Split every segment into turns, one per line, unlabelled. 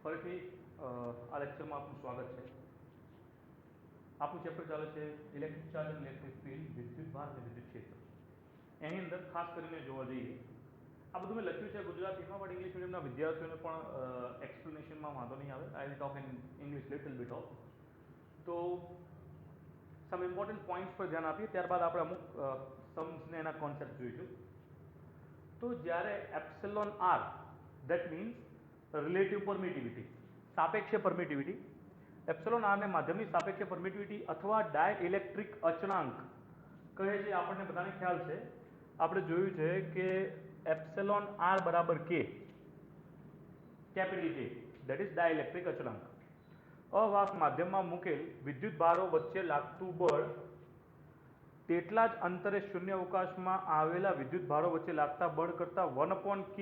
ફરીથી આ લેક્ચરમાં આપનું સ્વાગત છે. આપણું ચેપ્ટર ચાલે છે ઇલેક્ટ્રિક ચાર્જ અને ઇલેક્ટ્રિક ફિલ્ડ, વિદ્યુત ભાર અને વિદ્યુત ક્ષેત્ર. એની અંદર ખાસ કરીને જોવા જઈએ, આ બધું મેં લખ્યું છે ગુજરાતીમાં, બટ ઇંગ્લિશ મીડિયમના વિદ્યાર્થીઓને પણ એક્સપ્લેનેશનમાં વાંધો નહીં આવે. I will talk in English little bit of. તો સમ ઇમ્પોર્ટન્ટ પોઈન્ટ્સ પર ધ્યાન આપીએ, ત્યારબાદ આપણે અમુક સમ્સને એના કોન્સેપ્ટ જોઈશું. તો જ્યારે epsilon R, that means relative permittivity, સાપેક્ષ પરમિટિવિટી, એપ્સિલોન આર ને માધ્યમની સાપેક્ષ પરમિટિવિટી અથવા ડાયઇલેક્ટ્રિક અચળાંક કહે છે. આપણને બધાને ખ્યાલ છે, આપણે જોયું છે કે એપ્સિલોન આર બરાબર કે, કેપિટલ કે, દેટ ઇઝ ડાયઇલેક્ટ્રિક અચળાંક. અવાહક માધ્યમમાં મૂકેલ વિદ્યુત ભારો વચ્ચે લાગતું બળ તેટલા જ અંતરે શૂન્ય અવકાશમાં આવેલા વિદ્યુત ભારો વચ્ચે લાગતા બળ કરતાં 1/k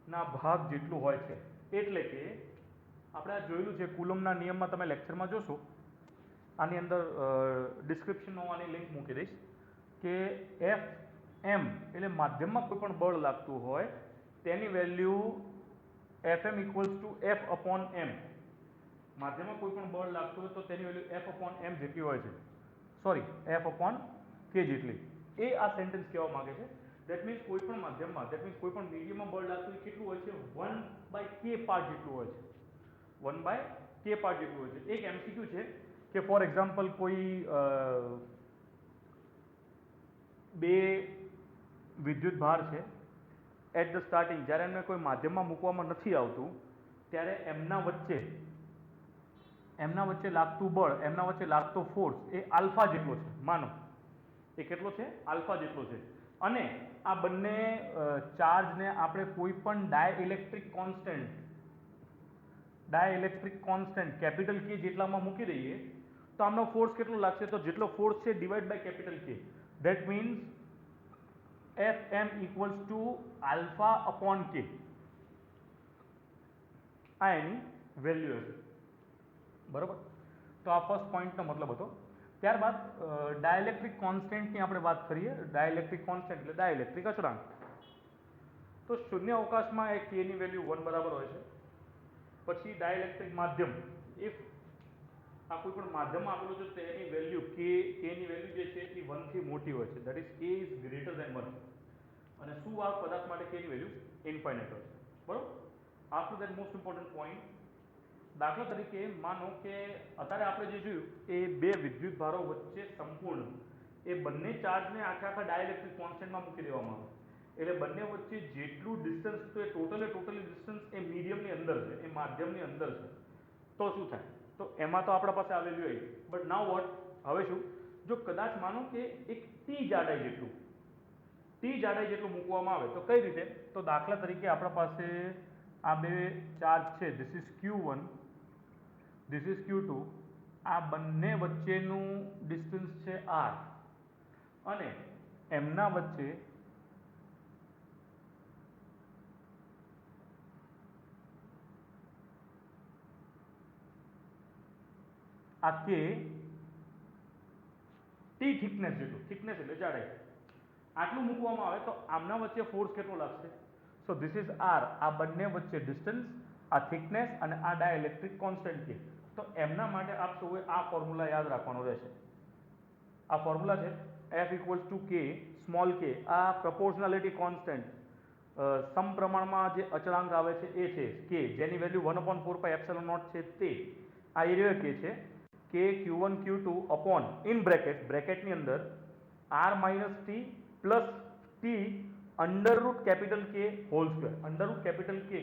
ના ભાગ જેટલું હોય છે. એટલે કે આપણે આ જોયેલું છે કુલમ્બના નિયમમાં, તમે લેક્ચરમાં જોશો, આની અંદર ડિસ્ક્રિપ્શનમાં હું આની લિંક મૂકી દઈશ કે એફ એમ એટલે માધ્યમમાં કોઈ પણ બળ લાગતું હોય તેની value F M equals to F upon M. માધ્યમમાં કોઈ પણ બળ લાગતું હોય તો તેની વેલ્યુ એફ અપોન એમ જેટલી હોય છે, સોરી એફ અપોન કે જેટલી. એ આ સેન્ટેન્સ કહેવા માંગે છે. દેટ મીન્સ કોઈ પણ માધ્યમમાં, દેટ મીન્સ કોઈ પણ મીડિયમમાં બળ લાગતું હોય કેટલું હોય છે? 1/k પાર્ટ જેટલું હોય છે. 1/k પાર્ટ જેટલું હોય છે. એક એમસીક્યુ છે કે ફોર એક્ઝામ્પલ કોઈ બે વિદ્યુત ભાર છે એટ ધ સ્ટાર્ટિંગ, જ્યારે એમને કોઈ માધ્યમમાં મૂકવામાં નથી આવતું ત્યારે એમના વચ્ચે લાગતું બળ, એમના વચ્ચે લાગતો ફોર્સ એ આલ્ફા જેટલો છે. માનો એ કેટલો છે? આલ્ફા જેટલો છે. અને આ બંને ચાર્જને આપણે કોઈ પણ ડાયઇલેક્ટ્રિક કોન્સ્ટન્ટ કેપિટલ કે જેટલામાં મૂકી દઈએ તો આમનો ફોર્સ કેટલો લાગશે? તો જેટલો ફોર્સ છે divide by capital K. That means F M equals to alpha upon K. આ એની વેલ્યુ હશે. બરોબર? તો આ ફર્સ્ટ પોઈન્ટનો મતલબ હતો. ત્યારબાદ ડાયઇલેક્ટ્રિક કોન્સ્ટન્ટની આપણે વાત કરીએ. ડાયઇલેક્ટ્રિક કોન્સ્ટન્ટ એટલે ડાયઇલેક્ટ્રિક અચળાંક. તો શૂન્ય અવકાશમાં એ કે ની વેલ્યુ 1 બરાબર હોય છે. પછી ડાયઇલેક્ટ્રિક માધ્યમ, ઇફ આ કોઈ પણ માધ્યમમાં આપેલું છે તો એની વેલ્યુ કે ની વેલ્યુ જે છે એ 1 થી મોટી હોય છે. દેટ ઇઝ કે ઇઝ ગ્રેટર ધેન 1. અને સુવાહક પદાર્થ માટે કે ની વેલ્યુ ઇન્ફાઇનાઇટ હોય છે. બરોબર? After that most important point, દાખલા તરીકે માનો કે અત્યારે આપણે જે જોયું એ બે વિદ્યુત ભારો વચ્ચે સંપૂર્ણ એ બંને ચાર્જને આખા ડાયઇલેક્ટ્રિક કોન્સ્ટન્ટમાં મૂકી દેવામાં આવે. એટલે બંને વચ્ચે જેટલું ડિસ્ટન્સ, તો એ ટોટલી ડિસ્ટન્સ એ મીડિયમની અંદર છે, એ માધ્યમની અંદર છે. તો શું થાય? તો એમાં તો આપણા પાસે આ વેલ્યુ આવી. But now vote? હવે શું? જો કદાચ માનો કે એક ટી જાડાઈ જેટલું મૂકવામાં આવે તો કઈ રીતે? તો દાખલા તરીકે આપણા પાસે આ બે ચાર્જ છે, this is Q1, this is Q2. આ બંને વચ્ચેનું ડિસ્ટન્સ છે R અને એમના વચ્ચે આ કે ટી થિકનેસ જેટલું, થિકનેસ એટલે જાડાઈ, આટલું મૂકવામાં આવે તો આમના વચ્ચે ફોર્સ કેટલો લાગશે? So this is R. આ બંને વચ્ચે ડિસ્ટન્સ, આ થિકનેસ અને આ ડાયઇલેક્ટ્રિક કોન્સ્ટન્ટ કે. તો એમના માટે આપ સૌએ આ ફોર્મ્યુલા યાદ રાખવાનો રહેશે. આ ફોર્મ્યુલા છે એફ ઇક્વલ્સ ટુ કે, સ્મોલ કે. આ પ્રપોર્શનાલિટી કોન્સ્ટન્ટ, સમપ્રમાણમાં જે અચળાંક આવે છે એ છે કે, જેની વેલ્યુ 1/4 એપ્સિલોન નોટ છે તે. આ એરિયા કે છે કે Q1 Q2 અપોન ઇન બ્રેકેટની અંદર R minus T plus T under root capital K whole square. Under root capital K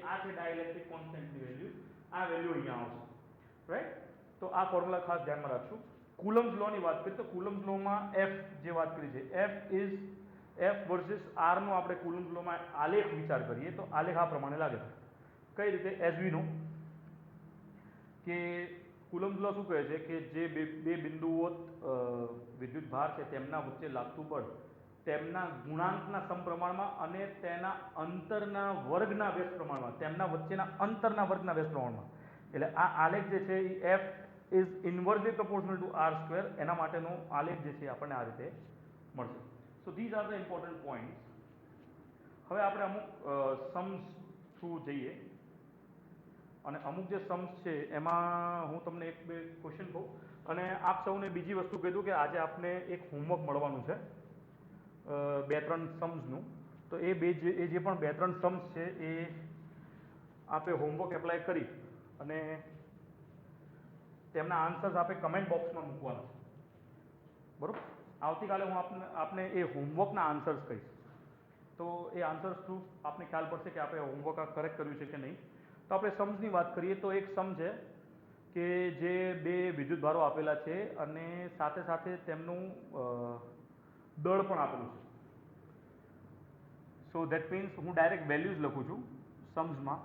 આ છે ડાયઇલેક્ટ્રિક કોન્સ્ટન્ટની વેલ્યુ. આ વેલ્યુ અહીંયા આવશે. રાઈટ? તો આ ફોર્મ્યુલા ખાસ ધ્યાનમાં રાખશું. કુલમ્બ્સ લોની વાત કરીએ તો કુલમ્બ્સ લોમાં એફ જે વાત કરી છે, એફ વર્સિસ આર નો આપણે કુલમ્બ્સ લોમાં આલેખ વિચાર કરીએ તો આલેખ આ પ્રમાણે લાગે છે. કઈ રીતે? એઝ વી નો કે કુલમ્બ્સ લો શું કહે છે કે જે બે બિંદુઓ વિદ્યુત ભાર છે તેમના વચ્ચે લાગતું બળ તેમના ગુણાંકના સમપ્રમાણમાં અને તેના અંતરના વર્ગના વ્યસ્ત પ્રમાણમાં, તેમના વચ્ચેના અંતરના વર્ગના વ્યસ્ત પ્રમાણમાં. એટલે આ આલેખ જે છે એ F is inversely proportional to R square. એના માટેનો આલેખ જે છે આપણને આ રીતે મળશે. So these are the important points. હવે આપણે અમુક સમ્સ થ્રુ જઈએ. અને અમુક જે સમ્સ છે એમાં હું તમને એક બે ક્વેશ્ચન કહું અને આપ સૌને બીજી વસ્તુ કહી દઉં કે આજે આપને એક હોમવર્ક મળવાનું છે 2-3 સમ્સનું. તો એ જે પણ 2-3 સમ્સ છે એ આપે હોમવર્ક એપ્લાય કરી અને તેમના આન્સર્સ આપે કમેન્ટ બોક્સમાં મૂકવાના છે, બરોબર? આવતીકાલે હું આપને એ હોમવર્કના આન્સર્સ કહીશ. તો એ આન્સર્સ થ્રુ આપને ખ્યાલ પડશે કે આપણે હોમવર્ક આ કરેક્ટ કર્યું છે કે નહીં. તો આપણે સમ્સની વાત કરીએ તો એક સમ છે કે જે બે વિદ્યુતભારો આપેલા છે અને સાથે સાથે તેમનું દળ પણ આપેલું છે. સો ધેટ મીન્સ હું ડાયરેક્ટ વેલ્યુઝ લખું છું સમ્સમાં.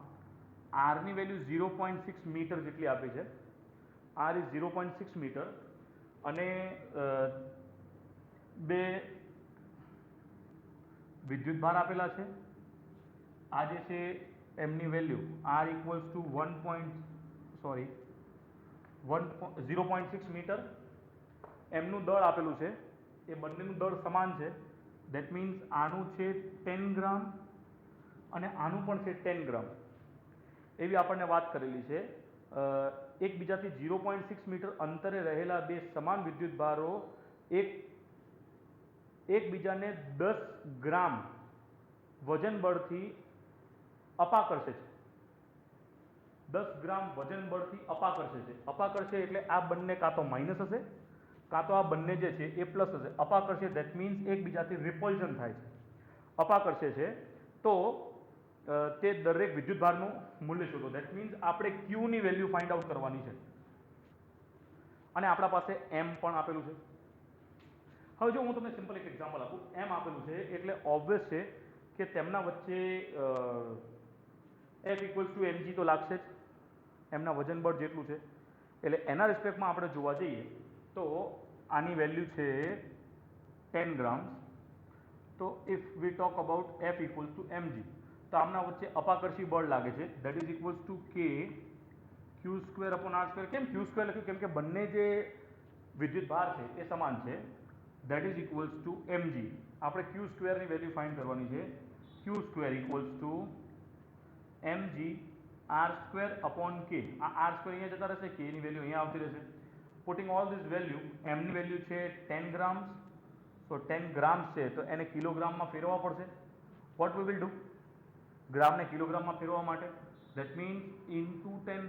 આરની વેલ્યુ 0.6 મીટર જેટલી આપી છે. આર ઇઝ 0.6 મીટર અને બે વિદ્યુતભાર આપેલા છે. આ જે છે એમની value R equals to 0.6 meter. એમનું દળ આપેલું છે, એ બંનેનું દળ સમાન છે. ધેટ મીન્સ આનું છે 10 ગ્રામ અને આનું પણ છે 10 ગ્રામ એવી આપણને વાત કરેલી છે. એકબીજાથી 0.6 મીટર અંતરે રહેલા બે સમાન વિદ્યુતભારો એકબીજાને 10 ગ્રામ વજન બળથી અપાકર્ષે છે. 10 ગ્રામ વજન બળથી અપાકર્ષે છે. અપાકર્ષે એટલે આ બંને કાં તો માઇનસ હશે કાં તો આ બંને જે છે એ પ્લસ હશે. અપાકર્ષે ધેટ મીન્સ એકબીજાથી રિપલ્ઝન થાય છે. અપાકર્ષે છે તો તે દરેક વિદ્યુતભારનું મૂલ્ય શોધો. ધેટ મીન્સ આપણે Q ની વેલ્યુ ફાઇન્ડ આઉટ કરવાની છે અને આપણા પાસે M પણ આપેલું છે. હવે જો હું તમને સિમ્પલ એક એક્ઝામ્પલ આપું. M આપેલું છે એટલે ઓબ્વિયસ છે કે તેમના વચ્ચે F ઇક્વલ્સ ટુ mg તો લાગશે જ, એમના વજન બળ જેટલું છે. એટલે એના રિસ્પેક્ટમાં આપણે જોવા જઈએ તો આની વેલ્યુ છે 10 ગ્રામ. તો if V talk about F equals two mg તો આમના વચ્ચે અપાકર્ષી બળ લાગે છે. That is equals to k q² upon r². કેમ q² લખ્યું? કેમ કે બંને જે વિદ્યુતભાર છે એ સમાન છે. That is equals two mg. આપણે q² ની વેલ્યુ ફાઇન્ડ કરવાની છે. q² equals to mg r² upon k. આ r² અહીંયા જતા રહેશે, k ની વેલ્યુ અહીંયા આવતી રહેશે. Putting all this value, m ની વેલ્યુ છે 10 ગ્રામ્સ. તો 10 ગ્રામ્સ છે તો એને કિલોગ્રામમાં ફેરવવા પડશે. What we will do? ગ્રામને કિલોગ્રામમાં ફેરવવા માટે that means into 10⁻³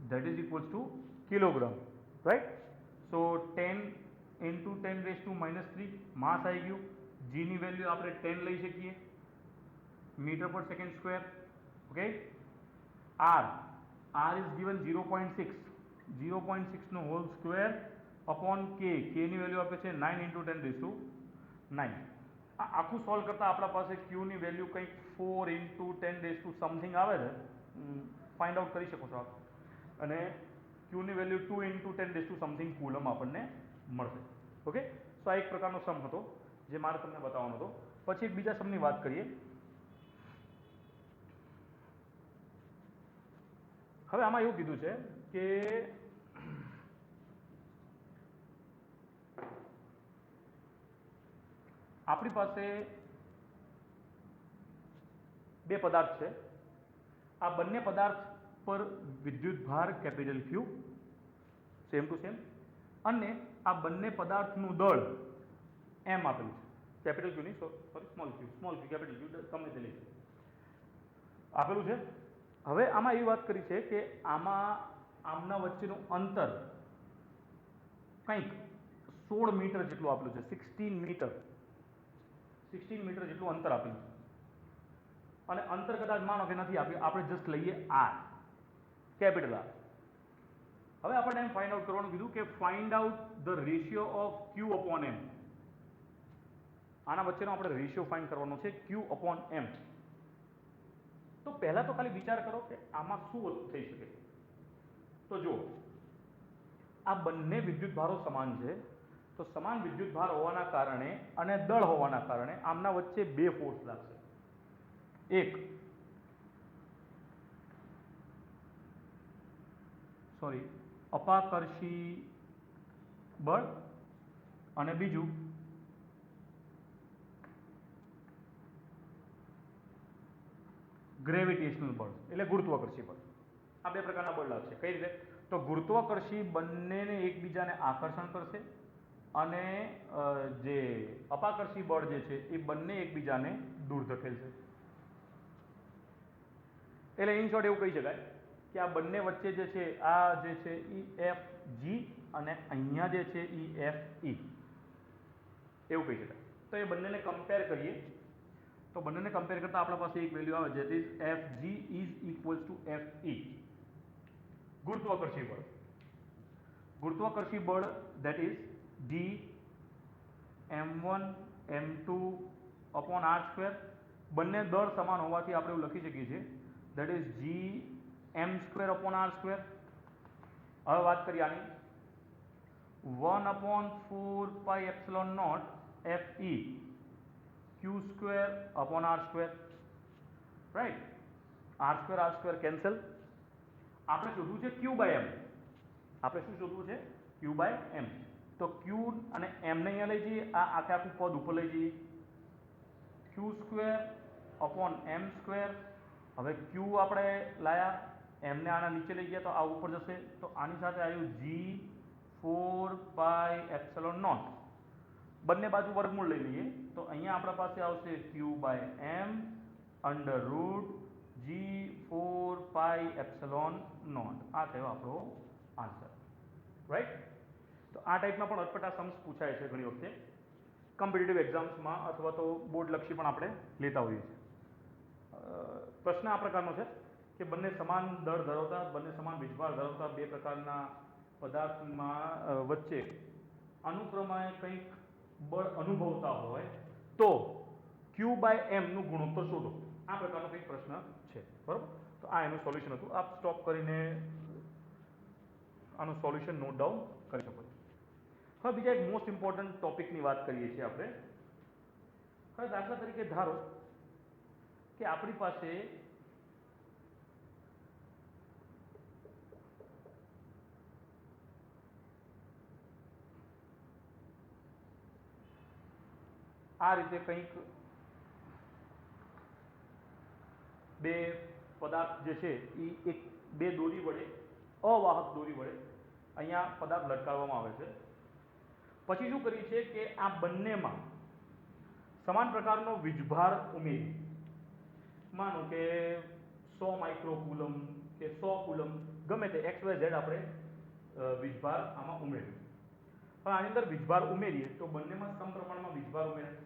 that is equals to kilogram, right? So 10 into 10⁻³ mass આવી ગયું. જી ની વેલ્યુ આપણે 10 લઈ શકીએ મીટર પર second square. Okay. R is given 0.6. 0.6 નો whole square upon K. K ની વેલ્યુ આપે છે 9 ઇન્ટુ 10⁹. આ આખું સોલ્વ કરતાં આપણા પાસે Q ની વેલ્યુ કંઈક 4 ઇન્ટુ 10 સમથિંગ આવે છે. ફાઇન્ડ આઉટ કરી શકો છો આપ. અને Q ની વેલ્યુ 2 ઇન્ટુ 10 સમથિંગ કુલમ આપણને મળશે. ઓકે. સો આ એક પ્રકારનો સમ હતો જે મારે તમને બતાવવાનો હતો. પછી એક બીજા સમની વાત કરીએ. હવે આમાં એવું કીધું છે કે આપણી પાસે બે પદાર્થ છે. આ બંને પદાર્થ પર વિદ્યુતભાર capital Q same to same અને આ બંને પદાર્થનું દળ M આપેલું છે. કેપિટલ Q નહીં, sorry, small q capital Q તમે તે લઈ આપેલું છે. હવે આમાં એવી વાત કરી છે કે આમના વચ્ચેનું અંતર કંઈક 16 મીટર જેટલું આપેલું છે. 16 મીટર જેટલું અંતર આપેલું છે. અને અંતર કદાચ માનો કે નથી આપ્યું, આપણે જસ્ટ લઈએ R, કેપિટલ R. હવે આપણને એમ ફાઇન્ડ આઉટ કરવાનું કીધું કે find out the ratio of Q upon M. આના વચ્ચેનો આપણે રેશિયો ફાઇન્ડ કરવાનો છે Q અપોન M. તો પહેલા તો ખાલી વિચાર કરો કે આમાં શું થઈ શકે. તો જુઓ, આ બંને વિદ્યુતભારો સમાન છે. તો સમાન વિદ્યુતભાર હોવાના કારણે અને દળ હોવાના કારણે આમના વચ્ચે બે ફોર્સ લાગશે. એક અપાકર્ષી બળ અને બીજું ગ્રેવિટેશનલ બળ એટલે ગુરુત્વાકર્ષી બળ. આ બે પ્રકારના બળ લાગશે. કઈ રીતે? તો ગુરુત્વાકર્ષી બંનેને એકબીજાને આકર્ષણ કરશે અને જે અપાકર્ષી બળ જે છે એ બંને એકબીજાને દૂર ધકેલશે. એટલે ઇન શોર્ટ એવું કહી શકાય કે આ બંને વચ્ચે જે છે આ જે છે ઈ એફ જી અને અહીંયા જે છે ઈ એફ ઈ એવું કહી શકાય. તો એ બંનેને કમ્પેર કરીએ તો બંનેને કમ્પેર કરતા આપણા પાસે એક વેલ્યુ આવે that is F G is equals to F E. ગુરુત્વાકર્ષી બળ. ગુરુત્વાકર્ષી બળ that is d m1 m2 upon r square. બંને દળ સમાન હોવાથી આપણે એવું લખી શકીએ છીએ that is g m square upon r square. હવે વાત કરીએ આની 1 upon 4 pi epsilon naught fe q square upon r square, right? r square cancel. આપણે શોધવું છે q by m. આપણે શું શોધવું છે? q by m. તો q અને m ને અહીંયા લઈ જઈએ, આ આખે આખું પદ ઉપર લઈ જઈએ, q square upon m square. હવે q આપણે લાયા, m ને આના નીચે લઈ ગયા તો આ ઉપર જશે, તો આની સાથે આવ્યું g 4 pi epsilon naught. બંને બાજુ વર્ગમૂળ લઈ લઈએ તો અહીંયા આપણા પાસે આવશે q by m under root g 4 pi epsilon naught. આ થયો આપણો આન્સર, રાઈટ? તો આ ટાઈપના પણ અટપટા सम्स પૂછાય છે ઘણી વખતે કોમ્પિટિટિવ એક્ઝામ્સમાં અથવા તો બોર્ડ લક્ષી પણ આપણે લેતા હોઈએ છીએ. પ્રશ્ન આ પ્રકારનો છે કે બંને સમાન દળ ધરાવતા, બંને સમાન વીજભાર ધરાવતા બે પ્રકારના પદાર્થમાં વચ્ચે અનુક્રમે કંઈક બળ અનુભવતા હોય તો q બાય m નું ગુણોત્તર શોધો. આ પ્રકારનો કંઈક પ્રશ્ન છે, બરોબર? તો આ એનું સોલ્યુશન હતું. આપ સ્ટોપ કરીને આનું સોલ્યુશન નોટ ડાઉન કરી શકો છો. હવે બીજા એક મોસ્ટ ઇમ્પોર્ટન્ટ ટોપિકની વાત કરીએ છીએ આપણે. હવે દાખલા તરીકે ધારો કે આપણી પાસે આ રીતે કંઈક બે પદાર્થ જે છે એ એક બે દોરી વડે, અવાહક દોરી વડે અહીંયા પદાર્થ લટકાવવામાં આવે છે. પછી શું કરીએ છીએ કે આ બંનેમાં સમાન પ્રકારનો વીજભાર ઉમેરી, માનો કે 100 માઇક્રોકુલમ કે 100 કુલમ, ગમે તે XYZ આપણે વીજભાર આમાં ઉમેર્યું. હવે આની અંદર વીજભાર ઉમેરીએ તો બંનેમાં સમપ્રમાણમાં વીજભાર ઉમેરાય.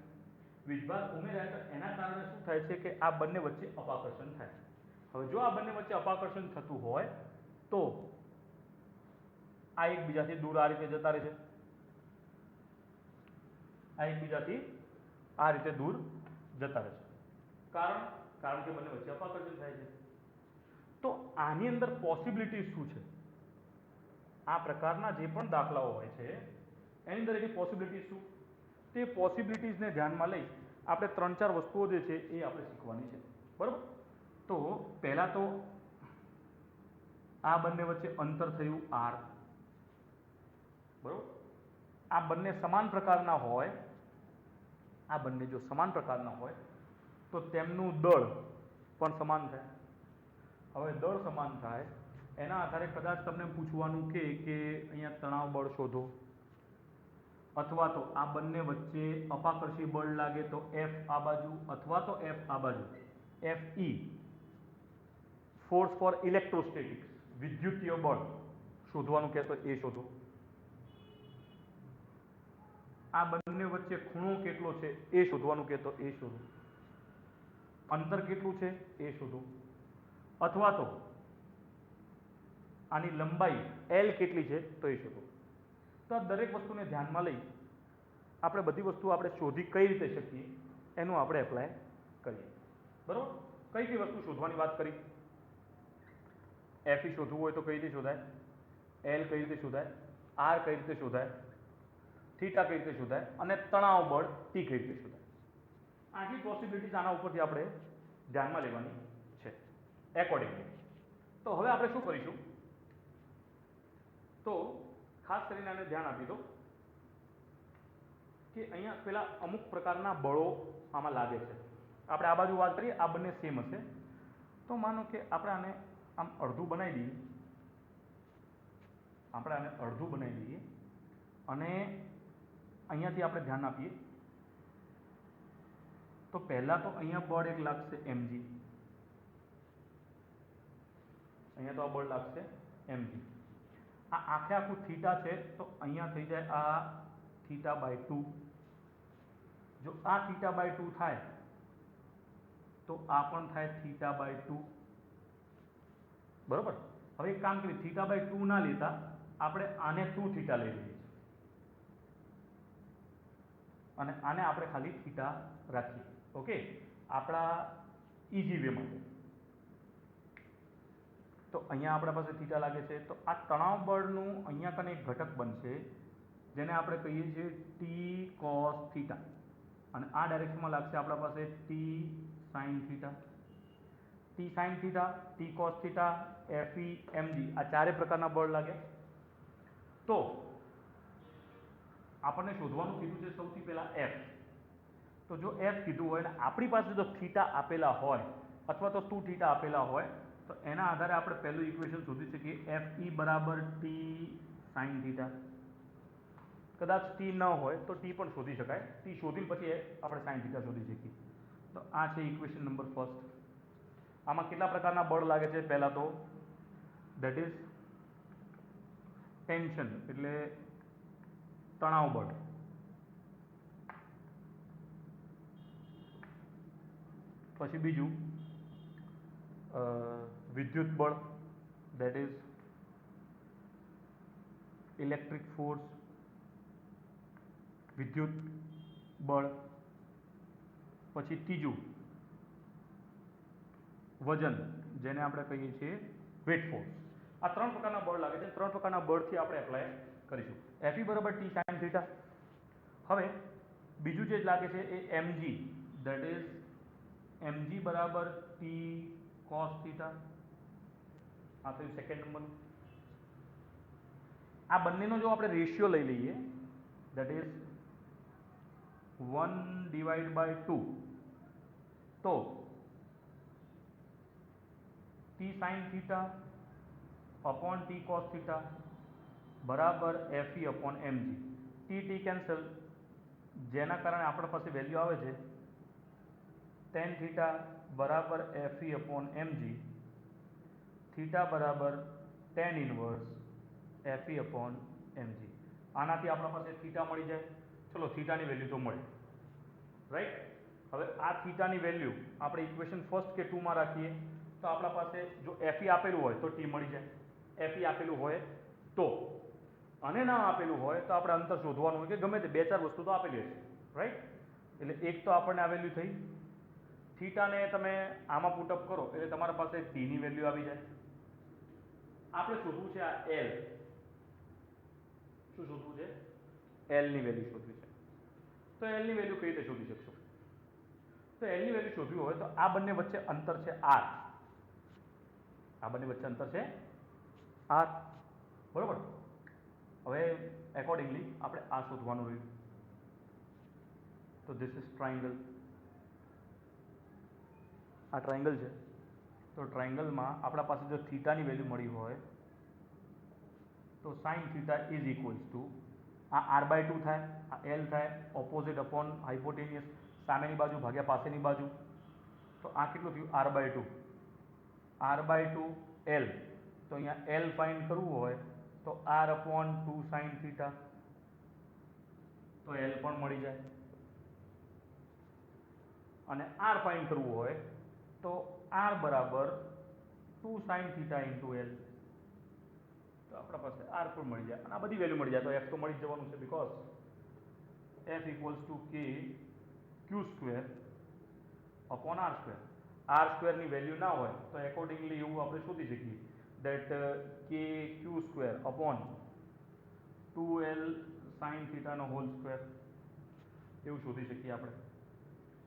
વીજભાર ઉમેરાય તો એના કારણે શું થાય છે કે આ બંને વચ્ચે અપાકર્ષણ થાય. હવે જો આ બંને વચ્ચે અપાકર્ષણ થતું હોય તો આ એકબીજાથી દૂર આ રીતે જતા રહે છે, આ એકબીજાથી આ રીતે દૂર જતા રહે છે. કારણ કે બંને વચ્ચે અપાકર્ષણ થાય છે. તો આની અંદર પોસિબિલિટી શું છે? આ પ્રકારના જે પણ દાખલાઓ હોય છે એની અંદર એની પોસિબિલિટી શું, તે પોસિબિલિટીઝને ધ્યાનમાં લઈ આપણે 3-4 વસ્તુઓ જે છે એ આપણે શીખવાની છે, બરોબર? તો પહેલા તો આ બંને વચ્ચે અંતર થયું r, બરોબર? આ બંને સમાન પ્રકારના હોય, આ બંને જો સમાન પ્રકારના હોય તો તેમનું દળ પણ સમાન થાય. હવે દળ સમાન થાય એના આધારે કદાચ તમને પૂછવાનું કે અહીંયા તણાવ બળ શોધો, અથવા તો આ બંને વચ્ચે અપાકર્ષી બળ લાગે તો F આ બાજુ અથવા તો F આ બાજુ, FE ફોર્સ ફોર ઇલેક્ટ્રોસ્ટેટિક્સ, વિદ્યુતીય બળ શોધવાનું કહેતો એ શોધો. આ બંને વચ્ચે ખૂણો કેટલો છે એ શોધવાનું કહેતો એ શોધો. અંતર કેટલું છે એ શોધો. અથવા તો આની લંબાઈ L કેટલી છે તો એ શોધો. તો આ દરેક વસ્તુને ધ્યાનમાં લઈ આપણે બધી વસ્તુ આપણે શોધી કઈ રીતે શકીએ એનું આપણે એપ્લાય કરીએ, બરોબર? કઈ કઈ વસ્તુ શોધવાની વાત કરી. FE શોધવું હોય તો કઈ રીતે શોધાય, L કઈ રીતે શોધાય, R કઈ રીતે શોધાય, થીટા કઈ રીતે શોધાય અને તણાવ બળ T કઈ રીતે શોધાય. આટલી પોસિબિલિટીઝ આના ઉપરથી આપણે ધ્યાનમાં લેવાની છે એકોર્ડિંગલી. તો હવે આપણે શું કરીશું, તો ખાસ કરીને આને ધ્યાન આપી દો કે અહીંયા પેલા અમુક પ્રકારના બળો આમાં લાગે છે. આપણે આ બાજુ વાત કરીએ, આ બંને સેમ હશે. તો માનો કે આપણે આને આમ અડધું બનાવી દઈએ, અને અહીંયાથી આપણે ધ્યાન આપીએ તો પહેલાં તો અહીંયા બળ એક લાગશે mg, અહીંયા તો આ બળ લાગશે mg. આ આખે આખું થીટા છે તો અહીંયા થઈ જાય આ θ/2. જો આ θ/2 થાય તો આ પણ થાય θ/2. બરોબર. હવે એક કામ કરીએ, θ/2 ના લેતા આપણે આને 2θ લઈ લઈએ અને આને આપણે ખાલી થીટા રાખીએ. ઓકે, આપણા ઈઝી વે માટે. તો અહીંયા આપણા પાસે થીટા લાગે છે, તો આ તણાવ બળનું અહીંયા કને એક ઘટક બનશે જેને આપણે કહીએ છીએ t cos θ, અને આ ડાયરેક્શનમાં લાગશે આપણા પાસે t sin θ. t sin θ, t cos θ, Fe mg, આ ચારે પ્રકારના બળ લાગે. તો આપણને શોધવાનું કીધું છે સૌથી પહેલા F. તો જો F કીધું હોય ને આપણી પાસે જો થીટા આપેલા હોય અથવા તો 2θ આપેલા હોય તો એના આધારે આપણે પહેલું ઇક્વેશન શોધી શકીએ, Fe બરાબર t sin θ. કદાચ t ન હોય તો t પણ શોધી શકાય, t શોધીને પછી આપણે sin θ શોધી શકીએ. તો આ છે ઇક્વેશન નંબર ફર્સ્ટ. આમાં કેટલા પ્રકારના બળ લાગે છે? પહેલા તો ધેટ ઇઝ ટેન્શન એટલે તણાવ બળ, પછી બીજું વિદ્યુત બળ ધેટ ઇઝ ઇલેક્ટ્રિક ફોર્સ, વિદ્યુત બળ. પછી ત્રીજું વજન, જેને આપણે કહીએ છીએ વેટ ફોર્સ. આ ત્રણ પ્રકારના બળ લાગે છે. ત્રણ પ્રકારના બળથી આપણે એપ્લાય કરીશું. Fe બરાબર t sin θ. હવે બીજું જે લાગે છે એ mg, ધેટ ઇઝ mg બરાબર t cos θ. આ થયું સેકન્ડ નંબર. આ બંનેનો જો આપણે રેશિયો લઈ લઈએ ધેટ ઇઝ 1/2, તો t sin θ upon t cos θ બરાબર Fe upon mg. t cancel, જેના કારણે આપણા પાસે વેલ્યુ આવે છે tan θ બરાબર Fe upon mg, θ બરાબર tan inverse Fe upon mg. આનાથી આપણા પાસે થીટા મળી જાય. ચલો, થીટાની વેલ્યુ તો મળે, રાઈટ. હવે આ થીટાની વેલ્યુ આપણે ઇક્વેશન ફર્સ્ટ કે 2 માં રાખીએ તો આપણા પાસે જો Fe આપેલું હોય તો t મળી જાય. Fe આપેલું હોય તો, અને ના આપેલું હોય તો આપણે અંતર શોધવાનું હોય કે ગમે તે 2-4 વસ્તુ તો આપેલી હશે, રાઈટ. એટલે એક તો આપણને આ વેલ્યુ થઈ. થીટાને તમે આમાં પુટઅપ કરો એટલે તમારા પાસે t ની વેલ્યુ આવી જાય. આપણે શોધવું છે આ L. શું શોધવું છે? L ની વેલ્યુ શોધવી છે. તો L ની વેલ્યુ કઈ રીતે શોધી શકશો? તો L ની વેલ્યુ શોધવી હોય તો આ બંને વચ્ચે અંતર છે r. આ બંને વચ્ચે અંતર છે r, બરોબર. હવે એકોર્ડિંગલી આપણે આ શોધવાનું રહ્યું. તો ધીસ ઇઝ ટ્રાયંગલ. આ ટ્રાયંગલ છે. તો ટ્રાયંગલમાં આપણા પાસે જો થીટાની વેલ્યુ મળી હોય તો sin θ ઇઝ ઇક્વલ્સ ટુ આ r/2 થાય, આ L થાય, ઓપોઝિટ અપોન હાઇપોટેનિયસ, સામેની બાજુ ભાગ્યા પાસેની બાજુ. તો આ કેટલું થયું? r/2. r/2 L. તો અહીંયા L ફાઇન્ડ કરવું હોય તો r/2 sin θ. તો L પણ મળી જાય. અને r ફાઇન્ડ કરવું હોય તો r બરાબર 2 sin θ ઇન્ટુ L. તો આપણા પાસે r પણ મળી જાય અને આ બધી વેલ્યુ મળી જાય. તો f તો મળી જ જવાનું છે, because f equals to k q square upon r square. r સ્ક્વેરની વેલ્યુ ના હોય તો એકોર્ડિંગલી એવું આપણે શોધી શકીએ that k q square upon 2l sin θ નો હોલ સ્ક્વેર, એવું શોધી શકીએ આપણે,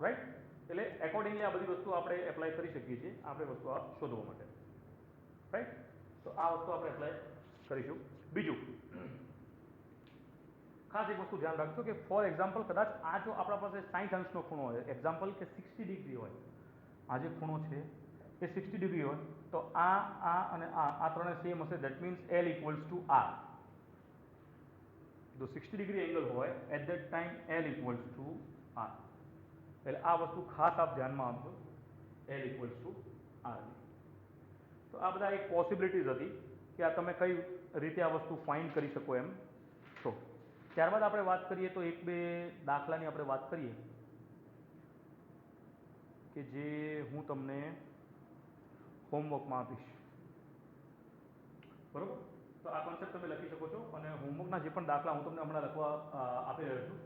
રાઈટ. એટલે એકોર્ડિંગલી આ બધી વસ્તુ આપણે એપ્લાય કરી શકીએ છીએ આપણે વસ્તુ આ શોધવા માટે, રાઈટ. તો આ વસ્તુ આપણે એપ્લાય કરીશું. બીજું ખાસ એક વસ્તુ ધ્યાન રાખજો કે ફોર એક્ઝામ્પલ કદાચ આ જો આપણા પાસે 60 અંશનો ખૂણો હોય, એક્ઝામ્પલ કે 60 ડિગ્રી હોય, આ જે ખૂણો છે એ 60 ડિગ્રી હોય તો આ અને આ ત્રણે સેમ હશે. That means L equals to R. જો 60 ડિગ્રી એંગલ હોય at that time L equals to R. એટલે આ વસ્તુ ખાસ આપ ધ્યાનમાં આપજો, L ઇક્વલ્સ ટુ R. તો આ બધા એક પોસિબિલિટીઝ હતી કે આ તમે કઈ રીતે આ વસ્તુ ફાઇન્ડ કરી શકો એમ છો. ત્યારબાદ આપણે વાત કરીએ તો એક બે દાખલાની આપણે વાત કરીએ કે જે હું તમને હોમવર્કમાં આપીશ. બરોબર? તો આ કોન્સેપ્ટ તમે લખી શકો છો અને હોમવર્કના જે પણ દાખલા હું તમને હમણાં લખવા આપી રહ્યો છું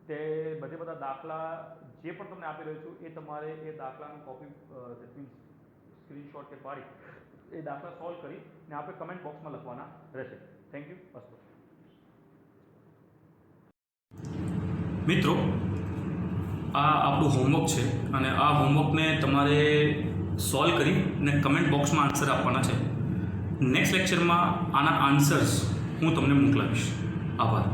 તે બધા દાખલા જે પણ તમને આપી રહ્યો છું એ તમારે એ દાખલાની કોપી દેટ મીન્સ સ્ક્રીનશોટ કે પાડી એ દાખલા સોલ્વ કરી ને આપણે કમેન્ટ બોક્સમાં લખવાના રહેશે. Thank you. અસ્તુ.
મિત્રો, આ આપણું હોમવર્ક છે અને આ હોમવર્કને તમારે સોલ્વ કરી ને કમેન્ટ બોક્સમાં આન્સર આપવાના છે. નેક્સ્ટ લેક્ચરમાં આના આન્સર્સ હું તમને મોકલાવીશ. આભાર.